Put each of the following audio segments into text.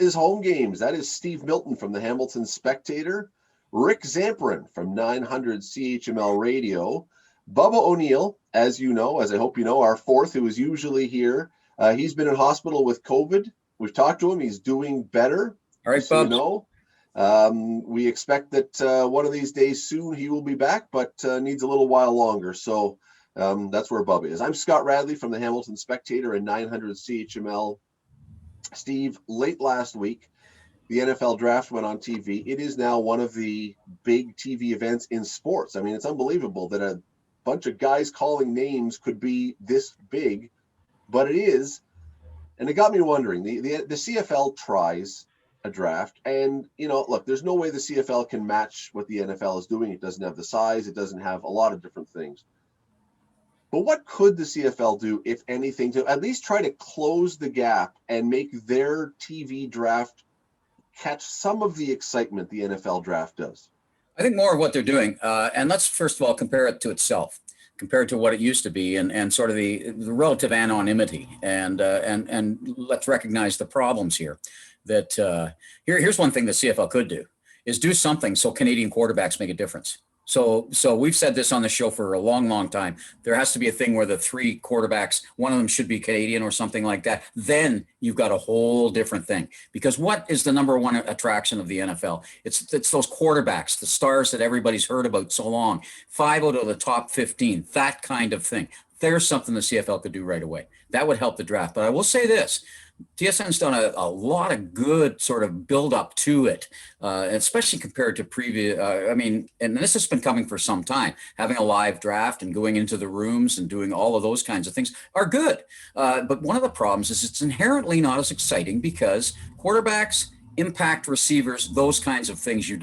his home games. That is Steve Milton from the Hamilton Spectator, Rick Zamperin from 900 CHML Radio, Bubba O'Neill, as you know, as I hope you know, our fourth, who is usually here. He's been in hospital with COVID. We've talked to him. He's doing better. All right, so Bubs. you know. We expect that one of these days soon he will be back, but needs a little while longer. So that's where Bubba is. I'm Scott Radley from the Hamilton Spectator and 900 CHML. Steve, late last week, the NFL draft went on TV. It is now one of the big TV events in sports. I mean, it's unbelievable that a bunch of guys calling names could be this big, but it is. And it got me wondering, the CFL tries a draft, and, you know, look, there's no way the CFL can match what the NFL is doing. It doesn't have the size. It doesn't have a lot of different things. But what could the CFL do, if anything, to at least try to close the gap and make their TV draft catch some of the excitement the NFL draft does? I think more of what they're doing, and let's first of all compare it to itself, compared to what it used to be, and sort of the relative anonymity, and let's recognize the problems here. That here's one thing the CFL could do, is do something so Canadian quarterbacks make a difference. So we've said this on the show for a long, long time. There has to be a thing where the three quarterbacks, one of them should be Canadian or something like that. Then you've got a whole different thing. Because what is the number one attraction of the NFL? It's those quarterbacks, the stars that everybody's heard about so long. 5 out of the top 15, that kind of thing. There's something the CFL could do right away. That would help the draft. But I will say this. TSN's done a lot of good sort of build up to it, especially compared to previous. And this has been coming for some time. Having a live draft and going into the rooms and doing all of those kinds of things are good. But one of the problems is it's inherently not as exciting because quarterbacks, impact receivers, those kinds of things you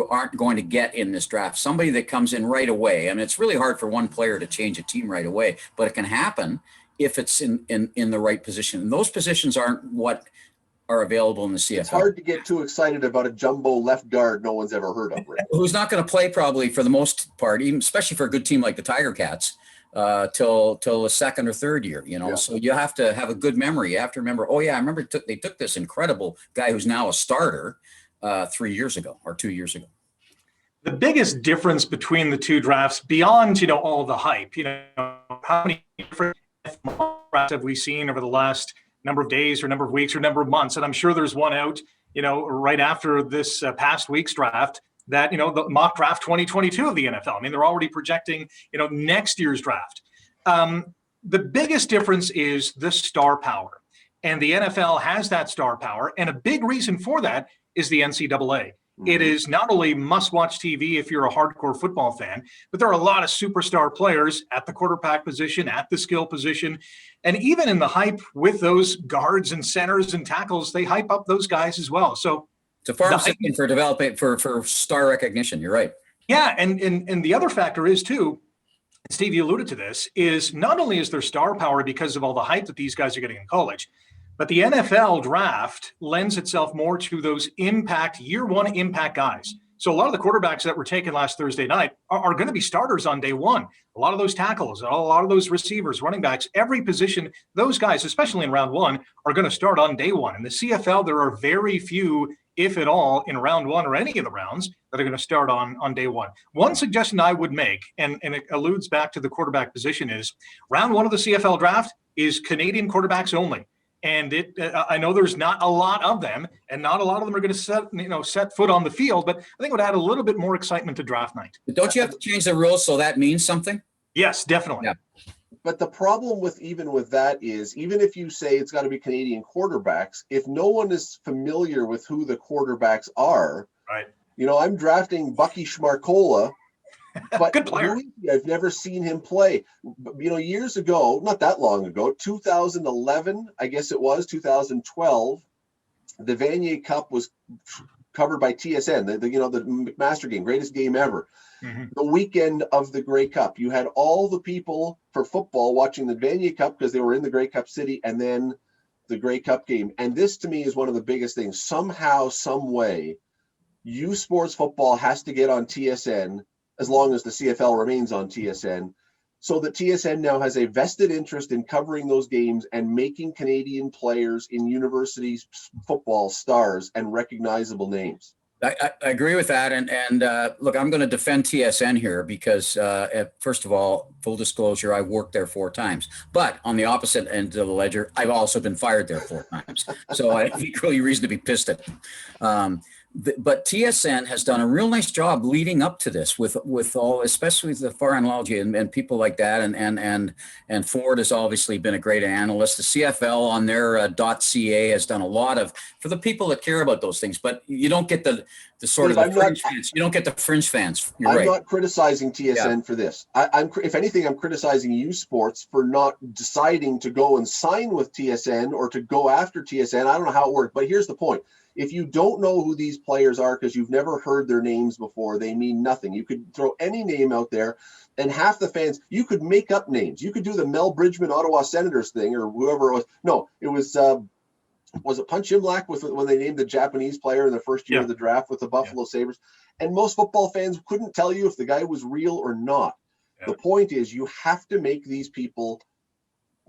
aren't going to get in this draft. Somebody that comes in right away. I mean, it's really hard for one player to change a team right away, but it can happen if it's in the right position. And those positions aren't what are available in the CFL. It's hard to get too excited about a jumbo left guard no one's ever heard of, Rick. Who's not going to play probably for the most part, even especially for a good team like the Tiger Cats, till the second or third year, you know. Yeah. So you have to have a good memory. You have to remember, oh yeah, I remember they took this incredible guy who's now a starter 3 years ago or 2 years ago. The biggest difference between the two drafts, beyond, you know, all the hype, you know, how many different drafts have we seen over the last number of days or number of weeks or number of months? And I'm sure there's one out, you know, right after this past week's draft that, you know, the mock draft 2022 of the NFL. I mean, they're already projecting, you know, next year's draft. The biggest difference is the star power. And the NFL has that star power. And a big reason for that is the NCAA. It is not only must-watch TV if you're a hardcore football fan, but there are a lot of superstar players at the quarterback position, at the skill position, and even in the hype with those guards and centers and tackles, they hype up those guys as well. So it's a farm system for developing for star recognition. You're right. Yeah, and the other factor is too, Steve, you alluded to this, is not only is there star power because of all the hype that these guys are getting in college, but the NFL draft lends itself more to those year one impact guys. So a lot of the quarterbacks that were taken last Thursday night are going to be starters on day one. A lot of those tackles, a lot of those receivers, running backs, every position, those guys, especially in round one, are going to start on day one. In the CFL, there are very few, if at all, in round one or any of the rounds that are going to start on day one. One suggestion I would make, and it alludes back to the quarterback position, is round one of the CFL draft is Canadian quarterbacks only. And I know there's not a lot of them, and not a lot of them are going to set foot on the field. But I think it would add a little bit more excitement to draft night. But don't you have to change the rules so that means something? Yes, definitely. Yeah. But the problem with that is, even if you say it's got to be Canadian quarterbacks, if no one is familiar with who the quarterbacks are, right? You know, I'm drafting Bucky Schmarkola. But good player. I've never seen him play. You know, years ago, not that long ago, 2011, I guess it was 2012, the Vanier Cup was covered by TSN. The McMaster game, greatest game ever. Mm-hmm. The weekend of the Grey Cup, you had all the people for football watching the Vanier Cup because they were in the Grey Cup city, and then the Grey Cup game. And this, to me, is one of the biggest things. Somehow, some way, U Sports football has to get on TSN, as long as the CFL remains on TSN, so that TSN now has a vested interest in covering those games and making Canadian players in university football stars and recognizable names. I agree with that. And look, I'm going to defend TSN here because, first of all, full disclosure, I worked there 4 times. But on the opposite end of the ledger, I've also been fired there 4 times. So I have equally reason to be pissed at them. But TSN has done a real nice job leading up to this with all, especially the far analogy and people like that. And Ford has obviously been a great analyst. The CFL on their .ca has done a lot of, for the people that care about those things, but you don't get the sort of the fringe fans. You don't get the fringe fans. You're right. I'm not criticizing TSN for this. I'm, if anything, I'm criticizing U Sports for not deciding to go and sign with TSN or to go after TSN. I don't know how it worked, but here's the point. If you don't know who these players are because you've never heard their names before, they mean nothing. You could throw any name out there, and half the fans, you could make up names. You could do the Mel Bridgman Ottawa Senators thing or whoever it was. No, it was it Punch Imlach when they named the Japanese player in the first year of the draft with the Buffalo Sabres? And most football fans couldn't tell you if the guy was real or not. Yeah. The point is you have to make these people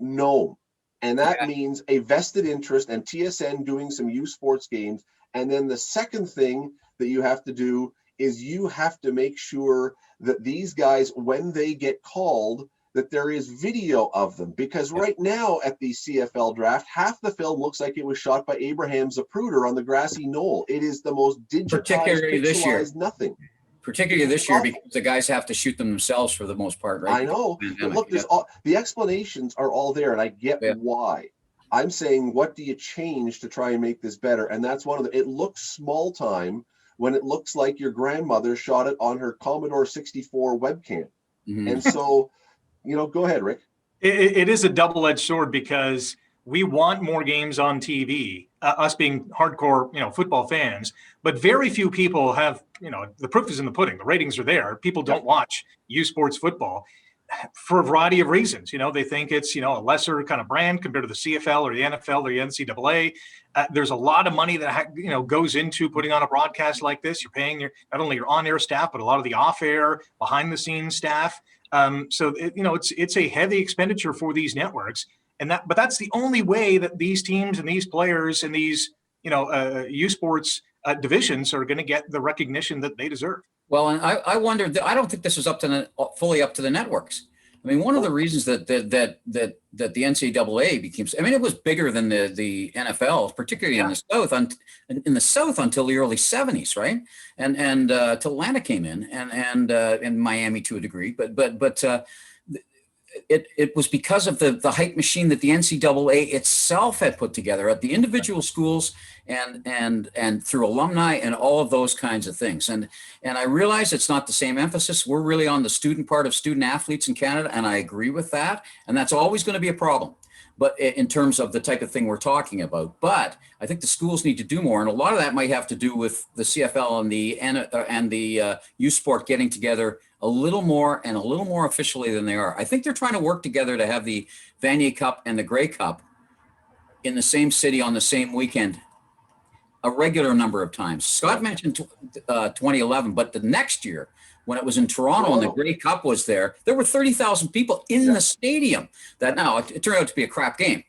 known. And that means a vested interest and TSN doing some U Sports games. And then the second thing that you have to do is you have to make sure that these guys, when they get called, that there is video of them. Because right now at the CFL draft, half the film looks like it was shot by Abraham Zapruder on the grassy knoll. It is the most digitized, particularly this year. Nothing. Particularly this year, because the guys have to shoot them themselves for the most part, right? I know. But look, the explanations are all there, and I get why. I'm saying, what do you change to try and make this better? And that's one of the. It looks small time when it looks like your grandmother shot it on her Commodore 64 webcam. Mm-hmm. And so, go ahead, Rick. It is a double-edged sword because we want more games on TV, us being hardcore, football fans, but very few people have, the proof is in the pudding. The ratings are there. People don't watch U Sports football for a variety of reasons. They think it's, a lesser kind of brand compared to the CFL or the NFL or the NCAA. There's a lot of money that, goes into putting on a broadcast like this. You're paying not only your on-air staff, but a lot of the off-air, behind-the-scenes staff. So, it's a heavy expenditure for these networks. But that's the only way that these teams and these players and these, U Sports divisions are going to get the recognition that they deserve. Well, and I wonder, I don't think this is fully up to the networks. I mean, one of the reasons that the NCAA became, it was bigger than the NFL, particularly in the South until the early 70s, right? And till Atlanta came in and Miami to a degree, but it was because of the hype machine that the NCAA itself had put together at the individual schools and through alumni and all of those kinds of things. And I realize it's not the same emphasis. We're really on the student part of student athletes in Canada, and I agree with that. And that's always going to be a problem. But in terms of the type of thing we're talking about, but I think the schools need to do more, and a lot of that might have to do with the CFL and the U Sport getting together a little more officially than they are. I think they're trying to work together to have the Vanier Cup and the Grey Cup in the same city on the same weekend a regular number of times. Scott mentioned 2011, but the next year, when it was in Toronto and the Grey Cup was there were 30,000 people in the stadium. That now it turned out to be a crap game,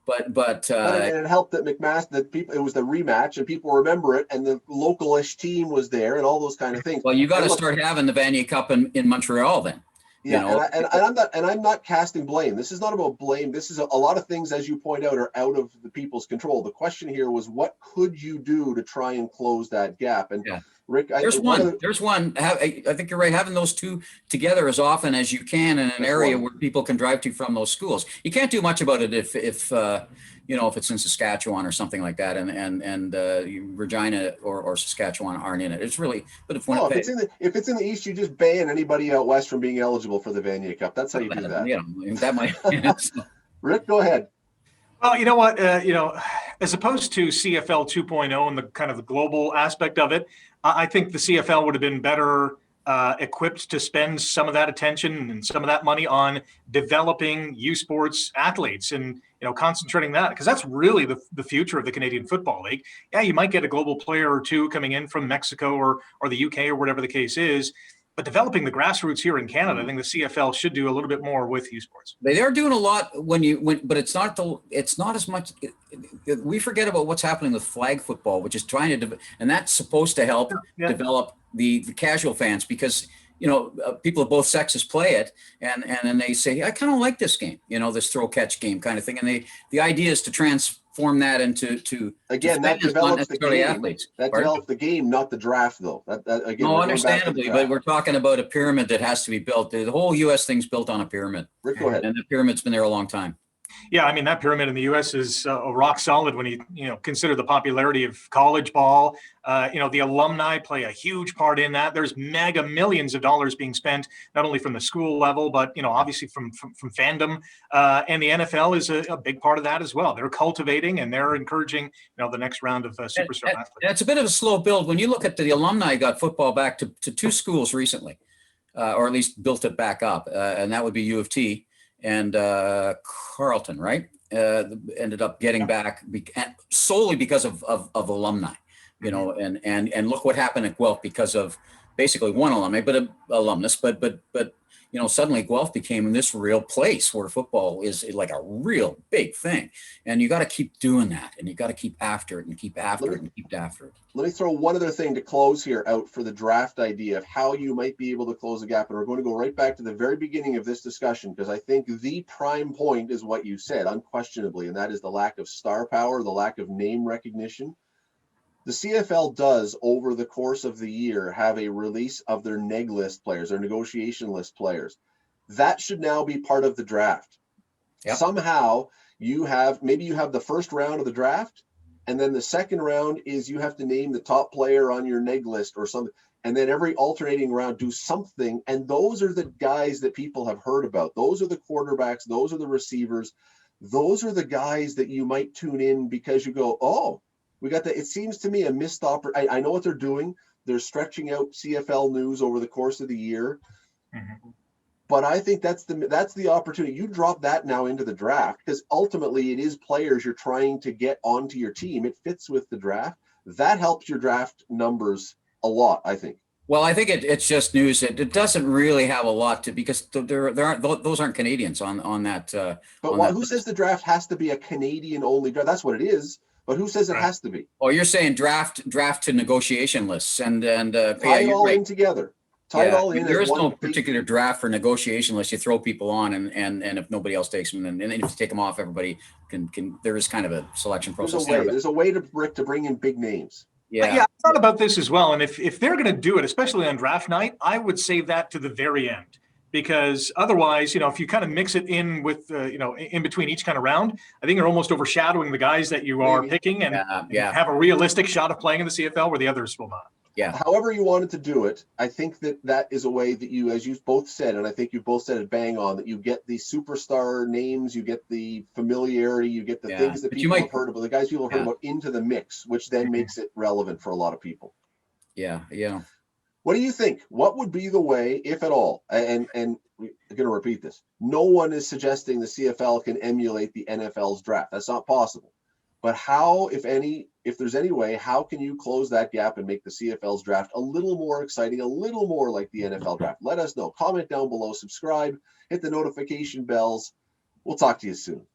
but and it helped that it was the rematch and people remember it, and the localish team was there and all those kind of things. Well, you got to start having the Vanier Cup in Montreal then. Yeah, I'm not casting blame. This is not about blame. This is a lot of things, as you point out, are out of the people's control. The question here was, what could you do to try and close that gap? And Rick, there's one. I think you're right. Having those two together as often as you can in an area where people can drive to from those schools. You can't do much about it if it's in Saskatchewan or something like that, and Regina or Saskatchewan aren't in it. It's really, but if it's in the East, you just ban anybody out west from being eligible for the Vanier Cup. That's how you do that. That might. Rick, go ahead. Well, you know what? As opposed to CFL 2.0 and the kind of the global aspect of it, I think the CFL would have been better equipped to spend some of that attention and some of that money on developing U Sports athletes and concentrating that, because that's really the future of the Canadian Football League. Yeah, you might get a global player or two coming in from Mexico or the UK or whatever the case is, But developing the grassroots here in Canada, I think the CFL should do a little bit more with youth sports. They are doing a lot but it's not as much. We forget about what's happening with flag football, which is trying to, and that's supposed to help develop the casual fans, because people of both sexes play it, and then they say, I kind of like this game, this throw catch game kind of thing, and the idea is to transform that into again that develops the game. Athletes. That develops the game, not the draft, though. Again, no, understandably, but we're talking about a pyramid that has to be built. The whole U.S. thing's built on a pyramid. Rick, go ahead. And the pyramid's been there a long time. Yeah, I mean, that pyramid in the U.S. is rock solid when you consider the popularity of college ball. The alumni play a huge part in that. There's mega millions of dollars being spent, not only from the school level, but obviously from fandom. And the NFL is a big part of that as well. They're cultivating and they're encouraging the next round of superstar athletes. And it's a bit of a slow build. When you look at the alumni, got football back to two schools recently, or at least built it back up, and that would be U of T and Carleton, right? Ended up getting back solely because of alumni, and look what happened at Guelph because of basically one alumni, but alumnus, but suddenly Guelph became this real place where football is like a real big thing, and you got to keep doing that, and you got to keep after it and keep after it and keep after it. Let me throw one other thing to close here out for the draft idea of how you might be able to close the gap. And we're going to go right back to the very beginning of this discussion, because I think the prime point is what you said, unquestionably, and that is the lack of star power, the lack of name recognition. The CFL does, over the course of the year, have a release of their neg list players, their negotiation list players. That should now be part of the draft. Yep. Somehow you have the first round of the draft, and then the second round is you have to name the top player on your neg list or something. And then every alternating round do something. And those are the guys that people have heard about. Those are the quarterbacks. Those are the receivers. Those are the guys that you might tune in because you go, oh, we got that. It seems to me a missed opportunity. I know what they're doing. They're stretching out CFL news over the course of the year. Mm-hmm. But I think that's the opportunity. You drop that now into the draft, because ultimately it is players you're trying to get onto your team. It fits with the draft. That helps your draft numbers a lot, I think. Well, I think it's just news. It doesn't really have a lot to, because those aren't Canadians on that. But who says the draft has to be a Canadian only draft? That's what it is. But who says it has to be? Oh, you're saying draft to negotiation lists and tie it all in together. Tie it all in. There is no particular draft for negotiation list. You throw people on, and if nobody else takes them, and if you take them off, everybody can. There is kind of a selection process. There's a way to bring in big names. Yeah, I thought about this as well. And if they're going to do it, especially on draft night, I would save that to the very end. Because otherwise, if you kind of mix it in with, in between each kind of round, I think you're almost overshadowing the guys that you are picking and have a realistic shot of playing in the CFL where the others will not. Yeah. However you wanted to do it, I think that is a way that you, as you've both said, and I think you both said it bang on, that you get the superstar names, you get the familiarity, you get the things that people have heard about, the guys people have heard about into the mix, which then makes it relevant for a lot of people. Yeah. What do you think? What would be the way, if at all? And I'm going to repeat this. No one is suggesting the CFL can emulate the NFL's draft. That's not possible. But how, if there's any way, how can you close that gap and make the CFL's draft a little more exciting, a little more like the NFL draft? Let us know. Comment down below, subscribe, hit the notification bells. We'll talk to you soon.